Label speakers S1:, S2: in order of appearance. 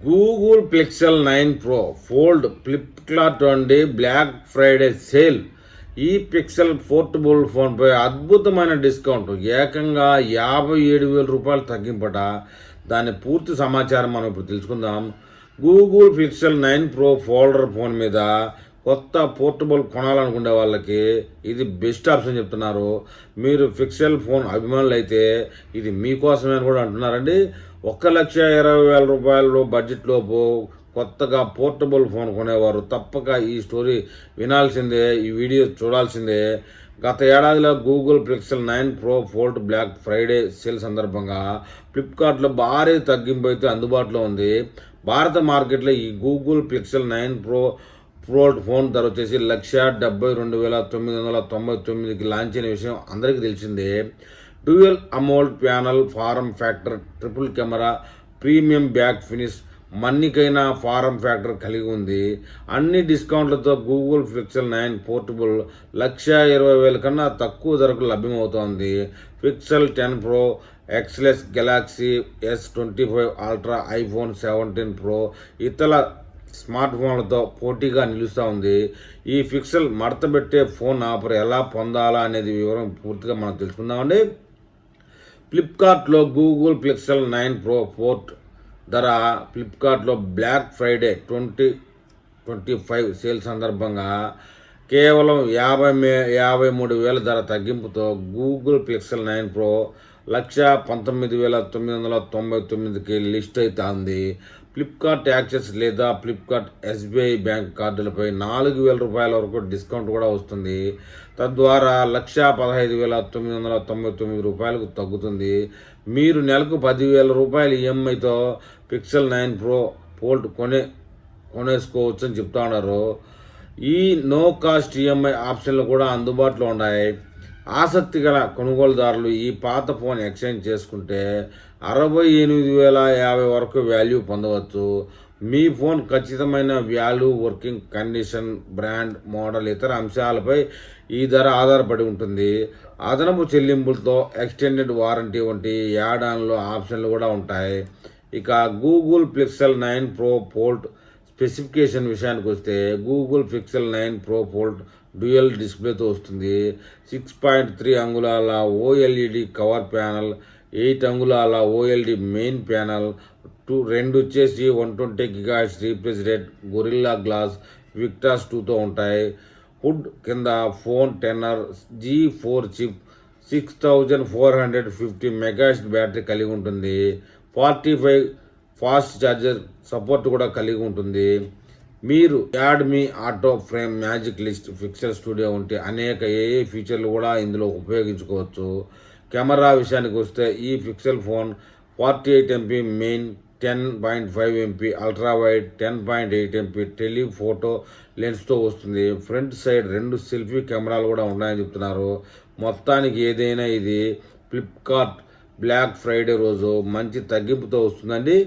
S1: Google Pixel 9 pro fold Flipkart నుండి black Friday sale. ఈ pixel portable ఫోన్పై అద్భుతమైన discount, ఏకంగా 57,000 రూపాయలు తగ్గింపట. దాని పూర్తి సమాచారం మనం ఇప్పుడు తెలుసుకుందాం. Google Pixel 9 pro folder phone మీద కొత్త పోర్టబుల్ కొనాలనుకునే వాళ్ళకి ఇది బెస్ట్ ఆప్షన్ చెప్తున్నారు. మీరు పిక్సెల్ ఫోన్ అభిమానులు అయితే ఇది మీకోసమే అని కూడా అంటున్నారండి. 1,20,000 రూపాయలు బడ్జెట్లోపు కొత్తగా పోర్టబుల్ ఫోన్ కొనేవారు తప్పక ఈ స్టోరీ వినాల్సిందే, ఈ వీడియో చూడాల్సిందే. గత ఏడాదిలో Google Pixel 9 pro fold black Friday sale సందర్భంగా ఫ్లిప్కార్ట్లో భారీ తగ్గింపు అయితే అందుబాటులో ఉంది. భారత మార్కెట్లో ఈ Google Pixel 9 pro Fold phone ధర వచ్చేసి 1,72,999కి లాంచ్ అయిన విషయం అందరికీ తెలిసిందే. Dual AMOLED panel, form factor, triple camera, premium back finish, మన్నికైన ఫారం ఫ్యాక్టర్ కలిగి ఉంది. అన్ని డిస్కౌంట్లతో గూగుల్ పిక్సెల్ 9 పోర్టబుల్ 1,20,000 కన్నా తక్కువ ధరకు లభ్యమవుతోంది. Pixel 10 Pro, XS, Galaxy S25 Ultra, iPhone 17 Pro ఇతర స్మార్ట్ ఫోన్లతో పోటీగా నిలుస్తూ ఉంది. ఈ పిక్సెల్ మడతబెట్టే ఫోన్ ఆఫర్ ఎలా పొందాలా అనేది వివరం పూర్తిగా మనం తెలుసుకుందామండి. ఫ్లిప్కార్ట్లో గూగుల్ పిక్సెల్ 9 ప్రో పోర్ట్ ధర ఫ్లిప్కార్ట్లో బ్లాక్ ఫ్రైడే 2025 సేల్ సందర్భంగా కేవలం 53,000 ధర తగ్గింపుతో గూగుల్ పిక్సెల్ 9 ప్రో 1,19,999కి లిస్ట్ అయితే ఉంది. ఫ్లిప్కార్ట్ యాక్సెస్ లేదా ఫ్లిప్కార్ట్ SBI బ్యాంక్ కార్డులపై 4,000 రూపాయల వరకు డిస్కౌంట్ కూడా వస్తుంది. తద్వారా 1,15,999 రూపాయలకు తగ్గుతుంది. మీరు నెలకు 10,000 రూపాయల EMIతో పిక్సెల్ 9 ప్రో ఫోల్డ్ కొనేసుకోవచ్చు అని చెప్తా ఉన్నారు. ఈ నో కాస్ట్ EMI ఆప్షన్లు కూడా అందుబాటులో ఉన్నాయి. ఆసక్తి గల కొనుగోలుదారులు ఈ పాత ఫోన్ ఎక్స్చేంజ్ చేసుకుంటే 68,050 వరకు వాల్యూ పొందవచ్చు. మీ ఫోన్ ఖచ్చితమైన value, working condition, brand, model, ఇతర అంశాలపై ఈ ధర ఆధారపడి ఉంటుంది. అదనపు చెల్లింపులతో ఎక్స్టెండెడ్ వారంటీ వంటి యాడ్-ఆన్లో ఆప్షన్లు కూడా ఉంటాయి. ఇక Google Pixel 9 pro Fold specification విషయానికి వస్తే Google Pixel 9 pro Fold dual డిస్ప్లేతో వస్తుంది. 6.3 అంగుళాల OLED కవర్ ప్యానల్, 8 అంగుళాల OLED మెయిన్ ప్యానల్, 2 వచ్చేసి 120 GHz refresh rate, Gorilla Glass Victus 2తో ఉంటాయి. హుడ్ కింద phone Tensor G4 chip, 6,450 MAH battery కలిగి ఉంటుంది. 45 ఫాస్ట్ ఛార్జర్ సపోర్ట్ కూడా కలిగి ఉంటుంది. మీరు add me auto frame, magic list, Pixel Studio వంటి అనేక AI ఫీచర్లు కూడా ఇందులో ఉపయోగించుకోవచ్చు. కెమెరా విషయానికి వస్తే ఈ Pixel phone 48 MP main, 10.5 MP ultra wide, 10.8 MP telephoto లెన్స్తో వస్తుంది. ఫ్రంట్ సైడ్ 2 సెల్ఫీ కెమెరాలు కూడా ఉన్నాయని చెప్తున్నారు. మొత్తానికి ఏదైనా ఇది ఫ్లిప్కార్ట్ బ్లాక్ ఫ్రైడే రోజు మంచి తగ్గింపుతో వస్తుందండి.